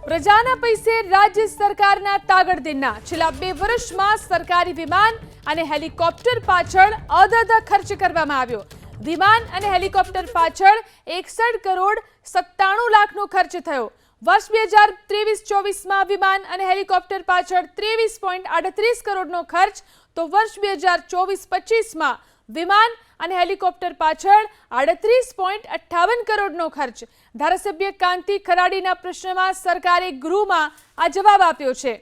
પ્રજાના પૈસે રાજ્ય સરકારના તાગડદેના છેલ્લા 2 વર્ષમાં સરકારી વિમાન અને હેલિકોપ્ટર પાછળ અધધ ખર્ચ કરવામાં આવ્યો। વિમાન અને હેલિકોપ્ટર પાછળ 61 કરોડ 97 લાખનો ખર્ચ થયો। વર્ષ 2023-24માં વિમાન અને હેલિકોપ્ટર પાછળ 23.38 કરોડનો ખર્ચ તો વર્ષ 2024-25માં વિમાન અને હેલિકોપ્ટર પાછળ 38.58 કરોડનો ખર્ચ। ધારાસભ્ય કાંતિ ખરાડીના પ્રશ્નમાં સરકારે ગૃહમાં આ જવાબ આપ્યો છે।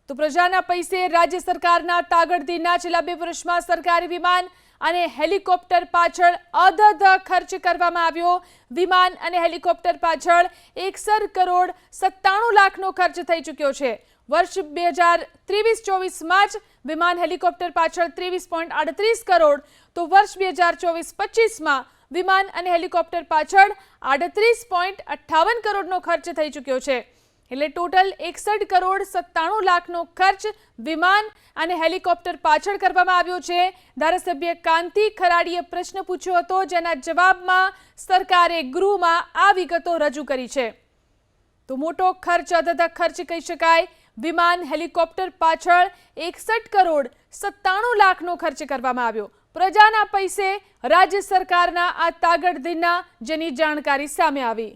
તો પ્રજાના પૈસે રાજ્ય સરકારના તાગડદેના છેલ્લા 2 વર્ષમાં સરકારી વિમાન અને હેલિકોપ્ટર પાછળ અધધ ખર્ચ કરવામાં આવ્યો। વિમાન અને હેલિકોપ્ટર પાછળ 61 કરોડ 97 લાખનો ખર્ચ થઈ ચૂક્યો છે। વર્ષ 2023-24માં જ વિમાન હેલિકોપ્ટર પાછળ 23.38 કરોડ તો વર્ષ 2024-25માં વિમાન અને હેલિકોપ્ટર પાછળ 38.58 કરોડનો ખર્ચ થઈ ચૂક્યો છે। એટલે ટોટલ 61 કરોડ 97 લાખનો ખર્ચ વિમાન અને હેલિકોપ્ટર પાછળ કરવામાં આવ્યો છે। ધારાસભ્ય કાંતિ ખરાડીએ પ્રશ્ન પૂછ્યો હતો, જેના જવાબમાં સરકારે ગૃહમાં આ વિગતો રજૂ કરી છે। તો મોટો ખર્ચ અધધ ખર્ચ કહી શકાય। વિમાન હેલિકોપ્ટર પાછળ 61 કરોડ 97 લાખનો ખર્ચ કરવામાં આવ્યો। પ્રજાના પૈસે રાજ્ય સરકારના આ તાગડદેના જેની જાણકારી સામે આવી।